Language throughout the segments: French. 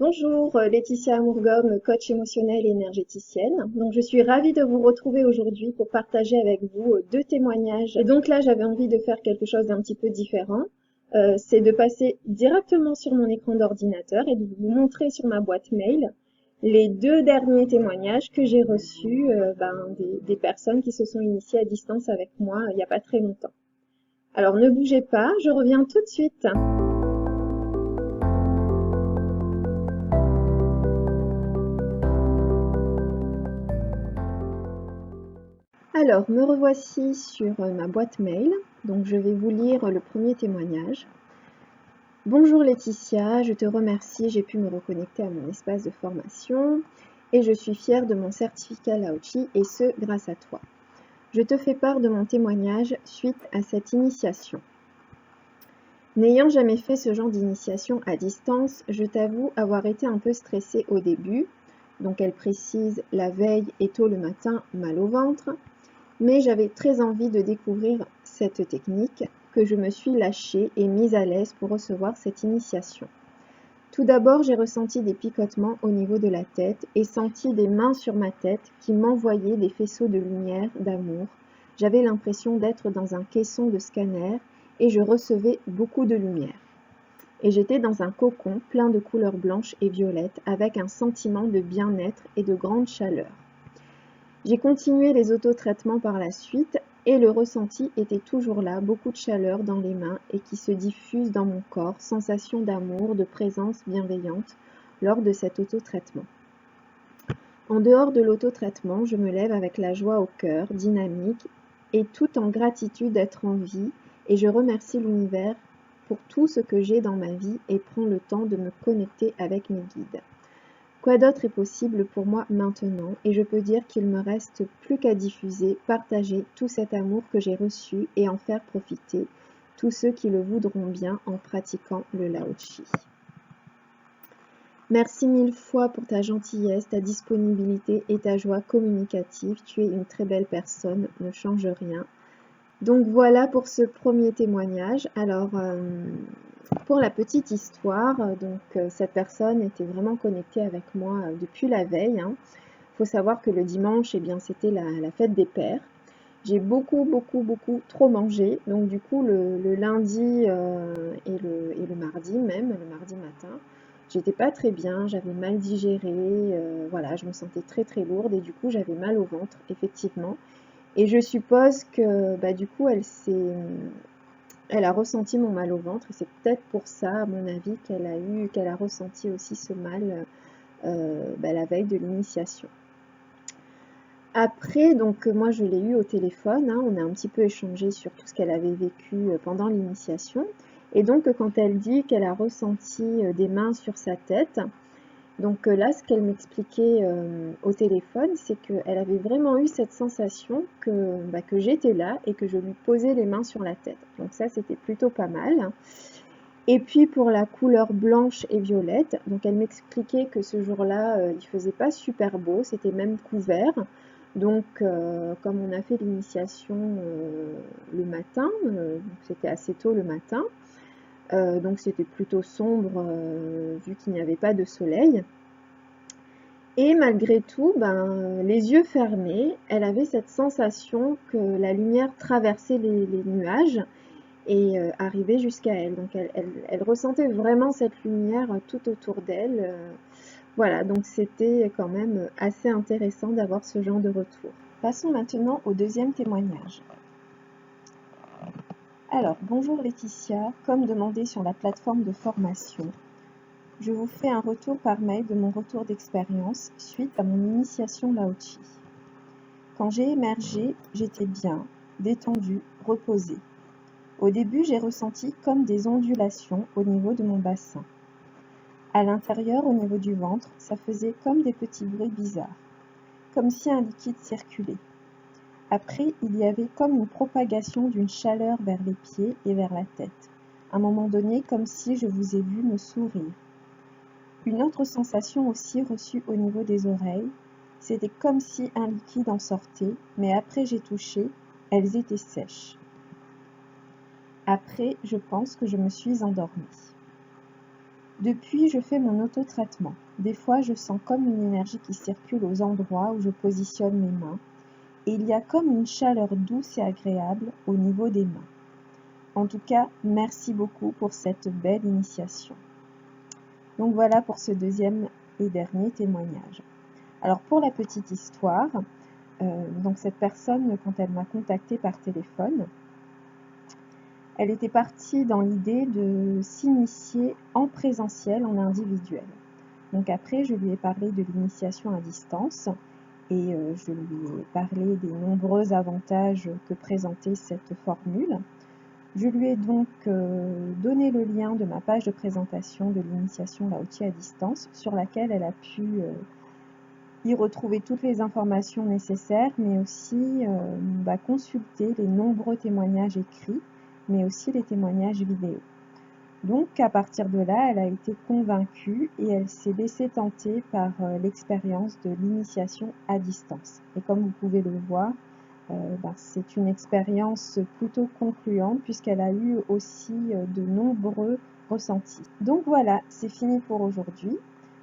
Bonjour, Laetitia Amourgom, coach émotionnel et énergéticienne. Donc, je suis ravie de vous retrouver aujourd'hui pour partager avec vous deux témoignages. Et donc là, j'avais envie de faire quelque chose d'un petit peu différent. C'est de passer directement sur mon écran d'ordinateur et de vous montrer sur ma boîte mail les deux derniers témoignages que j'ai reçus des personnes qui se sont initiées à distance avec moi il n'y a pas très longtemps. Alors, ne bougez pas, je reviens tout de suite. Alors, me revoici sur ma boîte mail. Donc, je vais vous lire le premier témoignage. Bonjour Laetitia, je te remercie, j'ai pu me reconnecter à mon espace de formation et je suis fière de mon certificat Lao-Chi et ce, grâce à toi. Je te fais part de mon témoignage suite à cette initiation. N'ayant jamais fait ce genre d'initiation à distance, je t'avoue avoir été un peu stressée au début. Donc, elle précise la veille et tôt le matin, mal au ventre. Mais j'avais très envie de découvrir cette technique que je me suis lâchée et mise à l'aise pour recevoir cette initiation. Tout d'abord, j'ai ressenti des picotements au niveau de la tête et senti des mains sur ma tête qui m'envoyaient des faisceaux de lumière, d'amour. J'avais l'impression d'être dans un caisson de scanner et je recevais beaucoup de lumière. Et j'étais dans un cocon plein de couleurs blanches et violettes avec un sentiment de bien-être et de grande chaleur. J'ai continué les autotraitements par la suite et le ressenti était toujours là, beaucoup de chaleur dans les mains et qui se diffuse dans mon corps, sensation d'amour, de présence bienveillante lors de cet autotraitement. En dehors de l'autotraitement, je me lève avec la joie au cœur, dynamique et tout en gratitude d'être en vie et je remercie l'univers pour tout ce que j'ai dans ma vie et prends le temps de me connecter avec mes guides. Quoi d'autre est possible pour moi maintenant et je peux dire qu'il me reste plus qu'à diffuser, partager tout cet amour que j'ai reçu et en faire profiter tous ceux qui le voudront bien en pratiquant le Lao-Chi. Merci mille fois pour ta gentillesse, ta disponibilité et ta joie communicative. Tu es une très belle personne, ne change rien. Donc voilà pour ce premier témoignage. Alors, pour la petite histoire, cette personne était vraiment connectée avec moi depuis la veille. Faut savoir que le dimanche, eh bien, c'était la fête des pères. J'ai beaucoup trop mangé. Donc du coup, le lundi et le mardi même, le mardi matin, j'étais pas très bien, j'avais mal digéré, voilà, je me sentais très lourde et du coup, j'avais mal au ventre, effectivement. Et je suppose que du coup, elle a ressenti mon mal au ventre et c'est peut-être pour ça, à mon avis, qu'elle a ressenti aussi ce mal la veille de l'initiation. Après, donc moi je l'ai eu au téléphone, on a un petit peu échangé sur tout ce qu'elle avait vécu pendant l'initiation. Et donc quand elle dit qu'elle a ressenti des mains sur sa tête, donc là ce qu'elle m'expliquait au téléphone, c'est qu'elle avait vraiment eu cette sensation que j'étais là et que je lui posais les mains sur la tête. Donc ça c'était plutôt pas mal. Et puis pour la couleur blanche et violette, donc elle m'expliquait que ce jour-là, il faisait pas super beau, c'était même couvert. Donc comme on a fait l'initiation le matin, c'était assez tôt le matin, donc c'était plutôt sombre vu qu'il n'y avait pas de soleil. Et malgré tout, les yeux fermés, elle avait cette sensation que la lumière traversait les nuages et arrivait jusqu'à elle. Donc elle ressentait vraiment cette lumière tout autour d'elle. Voilà, donc c'était quand même assez intéressant d'avoir ce genre de retour. Passons maintenant au deuxième témoignage. Alors, bonjour Laetitia, comme demandé sur la plateforme de formation, je vous fais un retour par mail de mon retour d'expérience suite à mon initiation Lao-Chi. Quand j'ai émergé, j'étais bien, détendue, reposée. Au début, j'ai ressenti comme des ondulations au niveau de mon bassin. À l'intérieur, au niveau du ventre, ça faisait comme des petits bruits bizarres, comme si un liquide circulait. Après, il y avait comme une propagation d'une chaleur vers les pieds et vers la tête. À un moment donné, comme si je vous ai vu me sourire. Une autre sensation aussi reçue au niveau des oreilles, c'était comme si un liquide en sortait, mais après j'ai touché, elles étaient sèches. Après, je pense que je me suis endormie. Depuis, je fais mon autotraitement. Des fois, je sens comme une énergie qui circule aux endroits où je positionne mes mains. Et il y a comme une chaleur douce et agréable au niveau des mains. En tout cas, merci beaucoup pour cette belle initiation. Donc voilà pour ce deuxième et dernier témoignage. Alors pour la petite histoire, donc cette personne, quand elle m'a contactée par téléphone, elle était partie dans l'idée de s'initier en présentiel, en individuel. Donc après, je lui ai parlé de l'initiation à distance et je lui ai parlé des nombreux avantages que présentait cette formule. Je lui ai donc donné le lien de ma page de présentation de l'initiation Lao-Tzu à distance sur laquelle elle a pu y retrouver toutes les informations nécessaires, mais aussi consulter les nombreux témoignages écrits, mais aussi les témoignages vidéo. Donc à partir de là, elle a été convaincue et elle s'est laissée tenter par l'expérience de l'initiation à distance. Et comme vous pouvez le voir, c'est une expérience plutôt concluante puisqu'elle a eu aussi de nombreux ressentis. Donc voilà, c'est fini pour aujourd'hui.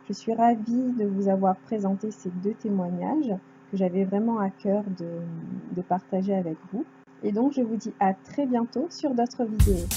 Je suis ravie de vous avoir présenté ces deux témoignages que j'avais vraiment à cœur de partager avec vous. Et donc je vous dis à très bientôt sur d'autres vidéos.